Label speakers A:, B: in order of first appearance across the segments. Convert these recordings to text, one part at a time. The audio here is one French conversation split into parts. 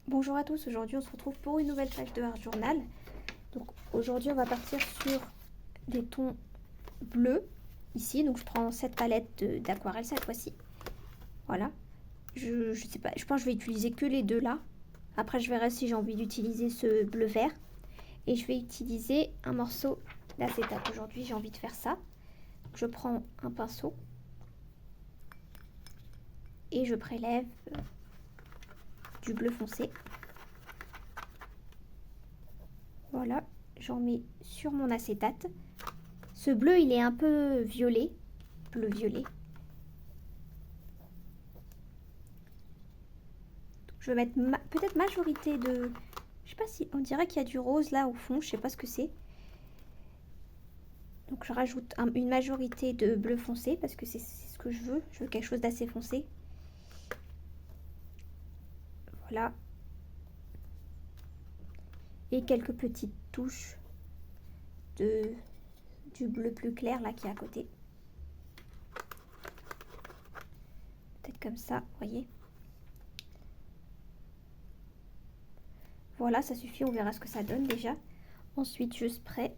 A: Bonjour à tous, aujourd'hui on se retrouve pour une nouvelle page de Art Journal. Donc aujourd'hui on va partir sur des tons bleus ici. Donc je prends cette palette d'aquarelle cette fois-ci. Voilà. Je sais pas, je pense que je vais utiliser que les deux là. Après je verrai si j'ai envie d'utiliser ce bleu vert. Et je vais utiliser un morceau d'acétate. Aujourd'hui j'ai envie de faire ça. Je prends un pinceau et je prélève du bleu foncé. Voilà, j'en mets sur mon acétate. Ce bleu, il est un peu violet, bleu-violet. Je vais mettre peut-être majorité de... Je sais pas si... On dirait qu'il y a du rose là au fond, je sais pas ce que c'est. Donc je rajoute une majorité de bleu foncé parce que c'est ce que je veux. Je veux quelque chose d'assez foncé. Voilà. Et quelques petites touches du bleu plus clair là qui est à côté. Peut-être comme ça, vous voyez. Voilà, ça suffit, on verra ce que ça donne déjà. Ensuite, je spray.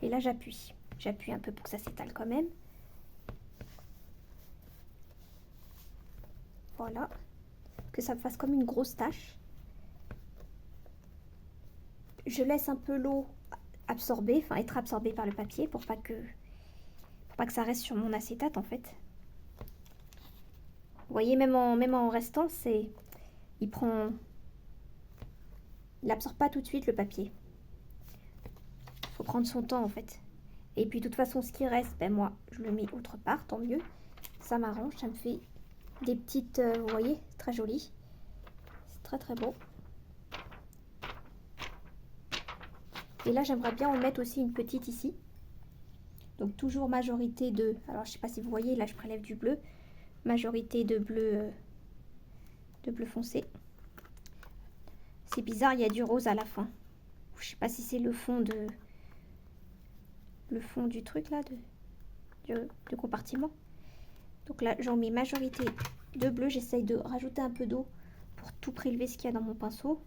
A: Et là, j'appuie. J'appuie un peu pour que ça s'étale quand même. Voilà. Que ça me fasse comme une grosse tache. Je laisse un peu l'eau absorber, enfin être absorbée par le papier pour pas que ça reste sur mon acétate en fait. Vous voyez, même en restant, il absorbe pas tout de suite le papier. Faut prendre son temps en fait. Et puis de toute façon, ce qui reste, ben moi, je le mets autre part, tant mieux. Ça m'arrange, ça me fait des petites, vous voyez, très joli. C'est très très beau. Et là, j'aimerais bien en mettre aussi une petite ici. Donc toujours majorité de... Alors je sais pas si vous voyez, là je prélève du bleu. Majorité de bleu foncé. C'est bizarre, il y a du rose à la fin. Je sais pas si c'est le fond du truc là, du compartiment. Donc là j'en mets majorité de bleu. J'essaye de rajouter un peu d'eau pour tout prélever ce qu'il y a dans mon pinceau.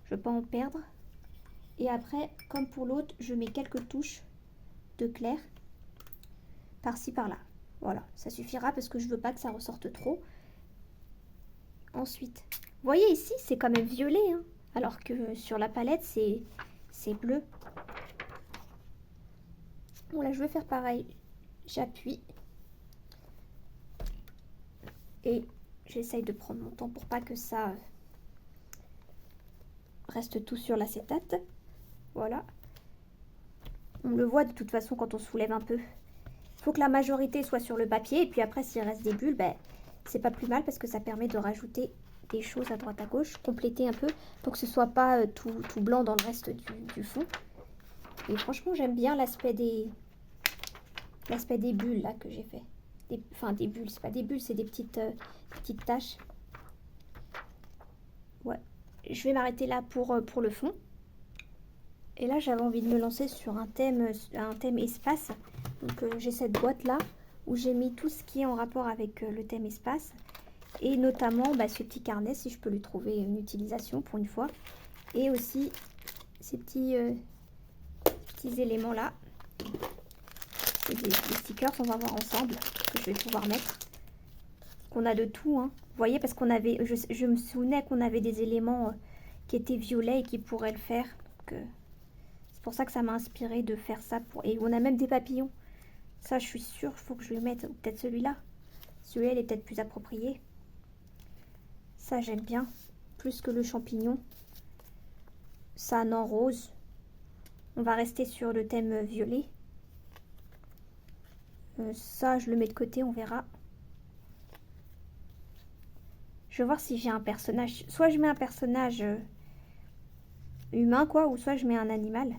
A: Je veux pas en perdre. Et après, comme pour l'autre, je mets quelques touches de clair par-ci par-là. Voilà, ça suffira parce que je veux pas que ça ressorte trop. Ensuite, vous voyez ici, c'est quand même violet, hein, alors que sur la palette, c'est bleu. Bon, là, je vais faire pareil. J'appuie. Et j'essaye de prendre mon temps pour pas que ça reste tout sur l'acétate. Voilà. On le voit de toute façon quand on soulève un peu. Il faut que la majorité soit sur le papier. Et puis après, s'il reste des bulles, ben, c'est pas plus mal parce que ça permet de rajouter des choses à droite à gauche, compléter un peu pour que ce soit pas tout blanc dans le reste du fond. Et franchement, j'aime bien l'aspect des bulles là que j'ai fait. Enfin, des bulles, c'est pas des bulles, c'est des petites taches. Ouais, je vais m'arrêter là pour le fond. Et là, j'avais envie de me lancer sur un thème espace. Donc, j'ai cette boîte là où j'ai mis tout ce qui est en rapport avec le thème espace. Et notamment ce petit carnet, si je peux lui trouver une utilisation pour une fois. Et aussi ces petits éléments là. C'est des stickers, on va voir ensemble, que je vais pouvoir mettre. On a de tout, hein. Vous voyez, parce qu'on avait, je me souvenais qu'on avait des éléments qui étaient violets et qui pourraient le faire. C'est pour ça que ça m'a inspiré de faire ça. Et on a même des papillons. Ça, je suis sûre, il faut que je le mette. Peut-être celui-là. Celui-là, il est peut-être plus approprié. Ça, j'aime bien. Plus que le champignon. Ça, non, rose. On va rester sur le thème violet. Ça, je le mets de côté, on verra. Je vais voir si j'ai un personnage. Soit je mets un personnage humain, quoi, ou soit je mets un animal.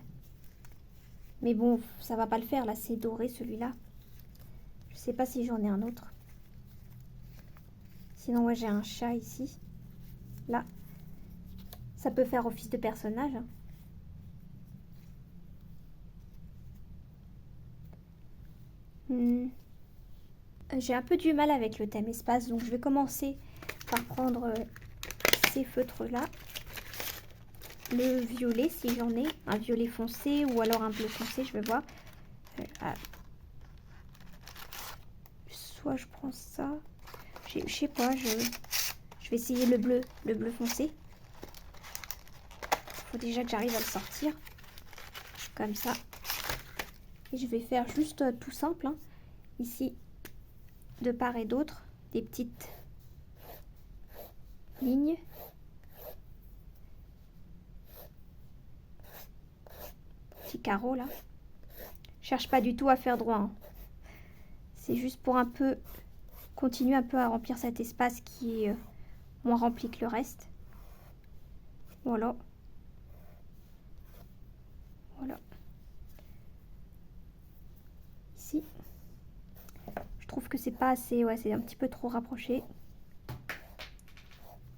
A: Mais bon, ça va pas le faire, là, c'est doré, celui-là. Je sais pas si j'en ai un autre. Sinon, ouais, j'ai un chat ici. Là. Ça peut faire office de personnage. Hein. J'ai un peu du mal avec le thème espace, donc je vais commencer par prendre ces feutres-là. Le violet, si j'en ai, un violet foncé ou alors un bleu foncé, je vais voir. Soit je prends ça, je sais pas, je vais essayer le bleu foncé. Faut déjà que j'arrive à le sortir, comme ça. Et je vais faire juste tout simple, hein. Ici, de part et d'autre, des petites lignes. Petit carreau là. Je cherche pas du tout à faire droit, hein. C'est juste pour un peu continuer un peu à remplir cet espace qui est moins rempli que le reste. Voilà. Voilà. Ici. Je trouve que c'est pas assez, ouais, c'est un petit peu trop rapproché.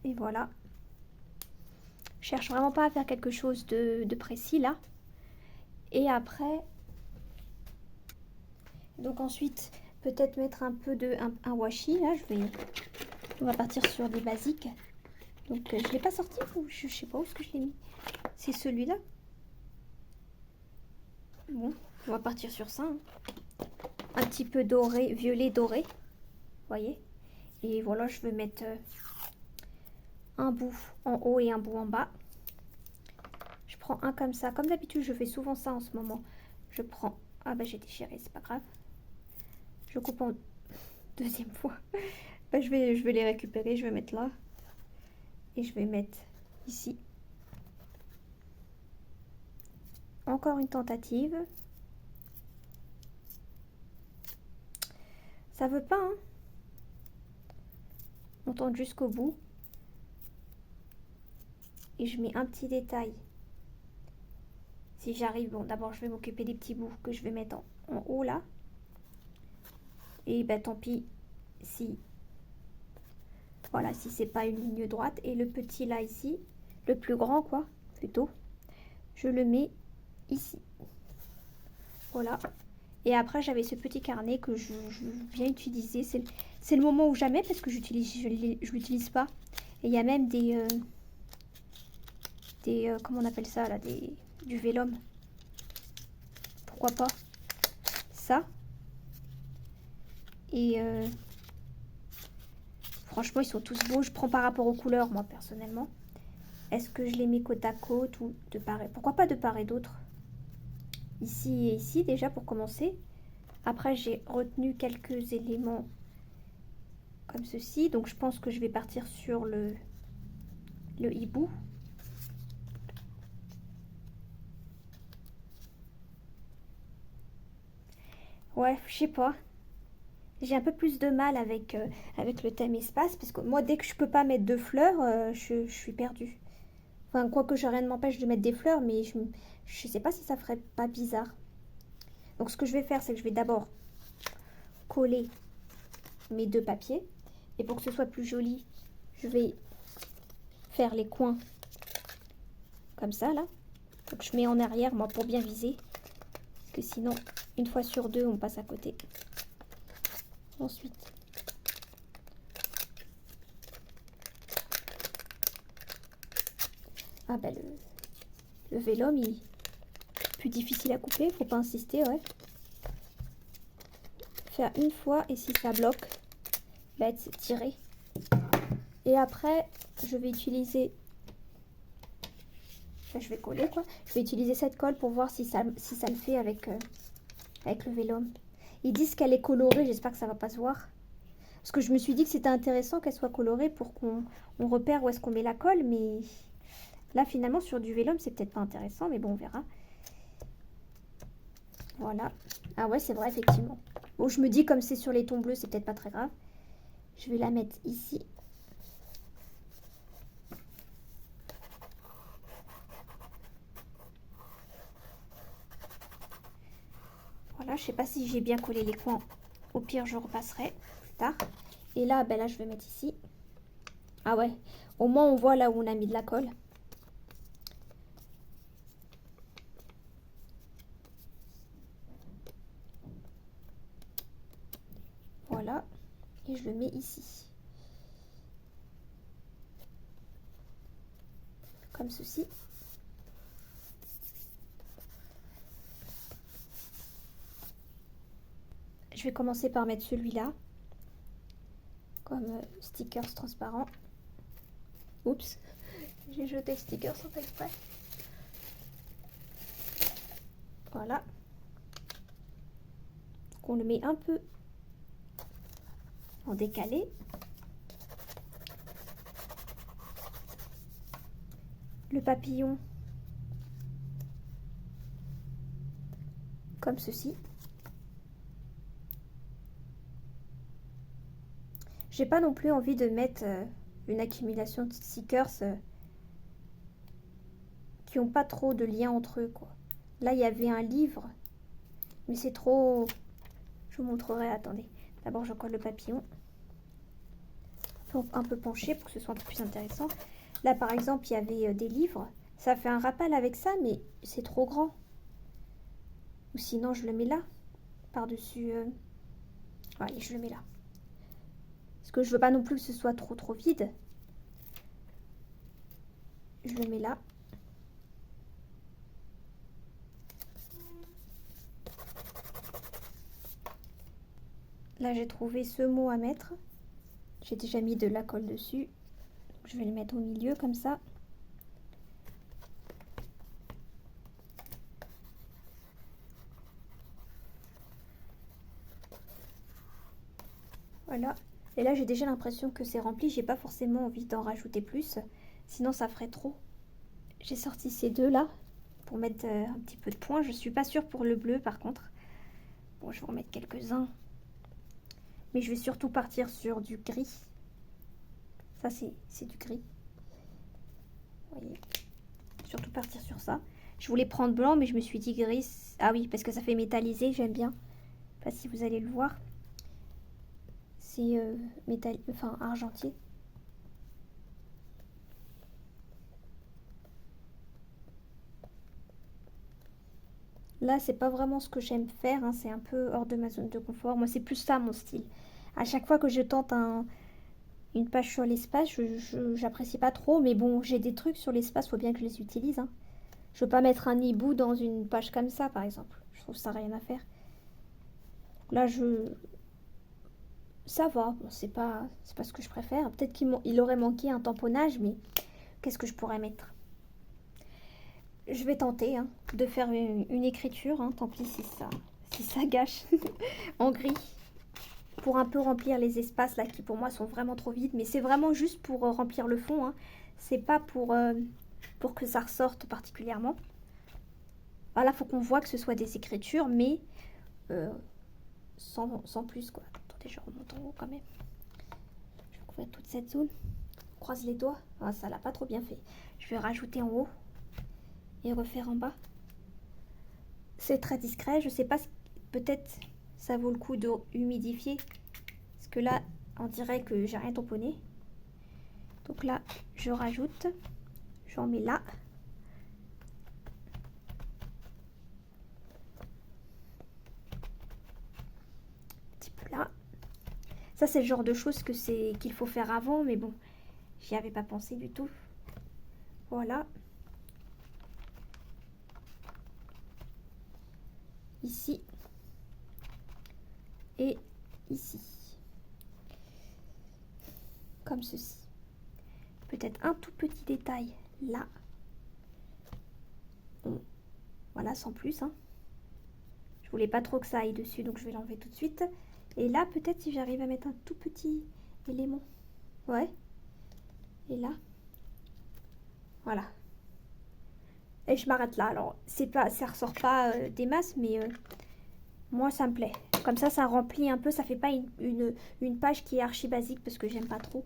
A: Et voilà. Je cherche vraiment pas à faire quelque chose de précis là. Et après, donc ensuite, peut-être mettre un peu de un washi là. On va partir sur des basiques. Donc je l'ai pas sorti ou je sais pas où est-ce que je l'ai mis. C'est celui-là. Bon, on va partir sur ça, hein. Un petit peu doré, violet doré. Vous voyez. Et voilà, je vais mettre un bout en haut et un bout en bas. Je prends un comme ça. Comme d'habitude, je fais souvent ça en ce moment. Je prends... Ah bah j'ai déchiré, c'est pas grave. Je coupe en deuxième fois. Bah, je vais les récupérer, je vais mettre là. Et je vais mettre ici. Encore une tentative. Ça veut pas, hein. On tente jusqu'au bout. Et je mets un petit détail. Si j'arrive, bon d'abord je vais m'occuper des petits bouts que je vais mettre en haut là. Et bah tant pis si... Voilà, si c'est pas une ligne droite. Et le petit là ici, le plus grand quoi, plutôt, je le mets ici. Voilà. Et après j'avais ce petit carnet que je viens utiliser. C'est le moment ou jamais parce que je l'utilise pas. Et il y a même des comment on appelle ça là, du vélum. Pourquoi pas ça. Et franchement ils sont tous beaux. Je prends par rapport aux couleurs moi personnellement. Est-ce que je les mets côte à côte ou de part et... Pourquoi pas de part et d'autre? Ici et ici déjà pour commencer. Après j'ai retenu quelques éléments comme ceci. Donc je pense que je vais partir sur le hibou. Ouais, je sais pas. J'ai un peu plus de mal avec, avec le thème espace. Parce que moi dès que je peux pas mettre de fleurs, je suis perdue. Enfin, quoique rien ne m'empêche de mettre des fleurs, mais je sais pas si ça ferait pas bizarre. Donc ce que je vais faire, c'est que je vais d'abord coller mes deux papiers. Et pour que ce soit plus joli, je vais faire les coins comme ça, là. Donc je mets en arrière, moi, pour bien viser. Parce que sinon, une fois sur deux, on passe à côté. Ensuite, ah bah le vélum, il est plus difficile à couper, faut pas insister, ouais. Faire une fois et si ça bloque, bah c'est tirer. Et après, je vais utiliser, enfin, je vais coller quoi. Je vais utiliser cette colle pour voir si ça le fait avec, avec le vélum. Ils disent qu'elle est colorée, j'espère que ça va pas se voir. Parce que je me suis dit que c'était intéressant qu'elle soit colorée pour qu'on repère où est-ce qu'on met la colle, mais là finalement sur du vélum c'est peut-être pas intéressant, mais bon on verra. Voilà. Ah ouais c'est vrai effectivement. Bon je me dis comme c'est sur les tons bleus c'est peut-être pas très grave. Je vais la mettre ici. Voilà, je sais pas si j'ai bien collé les coins. Au pire je repasserai plus tard. Et là, ben là je vais mettre ici. Ah ouais, au moins on voit là où on a mis de la colle. Voilà. Voilà. Et je le mets ici. Comme ceci. Je vais commencer par mettre celui-là. Comme stickers transparent. Oups. J'ai jeté le sticker sans faire exprès. Voilà. Donc on le met un peu en décalé. Le papillon comme ceci. J'ai pas non plus envie de mettre une accumulation de stickers qui ont pas trop de lien entre eux, quoi. Là, il y avait un livre, mais c'est trop... Je vous montrerai, attendez. D'abord, je colle le papillon. Un peu penché pour que ce soit un peu plus intéressant. Là, par exemple, il y avait des livres. Ça fait un rappel avec ça, mais c'est trop grand. Ou sinon, je le mets là, par-dessus... Allez, je le mets là. Parce que je veux pas non plus que ce soit trop vide. Je le mets là. Là, j'ai trouvé ce mot à mettre. J'ai déjà mis de la colle dessus. Donc, je vais le mettre au milieu comme ça. Voilà. Et là, j'ai déjà l'impression que c'est rempli. J'ai pas forcément envie d'en rajouter plus. Sinon, ça ferait trop. J'ai sorti ces deux là pour mettre un petit peu de points. Je suis pas sûre pour le bleu par contre. Bon, je vais en mettre quelques-uns. Mais je vais surtout partir sur du gris. Ça, c'est du gris. Vous voyez. Surtout partir sur ça. Je voulais prendre blanc, mais je me suis dit gris. Ah oui, parce que ça fait métallisé, j'aime bien. Je sais pas si vous allez le voir. C'est enfin argentier. Là, c'est pas vraiment ce que j'aime faire. Hein. C'est un peu hors de ma zone de confort. Moi, c'est plus ça mon style. À chaque fois que je tente une page sur l'espace, j'apprécie pas trop. Mais bon, j'ai des trucs sur l'espace, faut bien que je les utilise. Hein. Je veux pas mettre un hibou dans une page comme ça, par exemple. Je trouve ça rien à faire. Là, ça va. Bon, c'est pas ce que je préfère. Peut-être qu'il aurait manqué un tamponnage, mais qu'est-ce que je pourrais mettre? Je vais tenter de faire une écriture. Tant pis si ça gâche en gris. Pour un peu remplir les espaces là qui pour moi sont vraiment trop vides. Mais c'est vraiment juste pour remplir le fond. C'est pas pour que ça ressorte particulièrement. Voilà, faut qu'on voit que ce soit des écritures, mais sans plus quoi. Attendez, je remonte en haut quand même. Je vais couvrir toute cette zone. On croise les doigts. Ah, ça l'a pas trop bien fait. Je vais rajouter en haut et refaire en bas. C'est très discret. Je sais pas, peut-être ça vaut le coup de humidifier. Parce que là, on dirait que j'ai rien tamponné. Donc là, je rajoute. J'en mets là. Un petit peu là. Ça, c'est le genre de choses qu'il faut faire avant. Mais bon, j'y avais pas pensé du tout. Voilà. Ici. Et ici. Comme ceci. Peut-être un tout petit détail là. Bon. Voilà, sans plus. Je voulais pas trop que ça aille dessus, donc je vais l'enlever tout de suite. Et là, peut-être si j'arrive à mettre un tout petit élément. Ouais. Et là. Voilà. Et je m'arrête là. Alors, ça ressort pas des masses, mais moi, ça me plaît. Comme ça remplit un peu. Ça fait pas une page qui est archi basique parce que j'aime pas trop.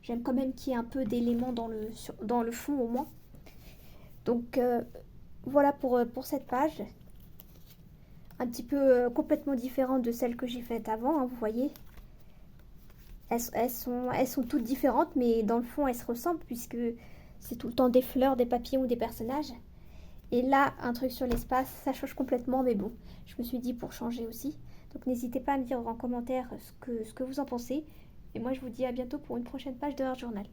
A: J'aime quand même qu'il y ait un peu d'éléments dans le fond au moins. Donc, voilà pour cette page. Un petit peu complètement différente de celle que j'ai faite avant, vous voyez. Elles sont toutes différentes, mais dans le fond, elles se ressemblent puisque c'est tout le temps des fleurs, des papillons ou des personnages. Et là, un truc sur l'espace, ça change complètement, mais bon, je me suis dit pour changer aussi. Donc n'hésitez pas à me dire en commentaire ce que vous en pensez. Et moi je vous dis à bientôt pour une prochaine page de Heart Journal.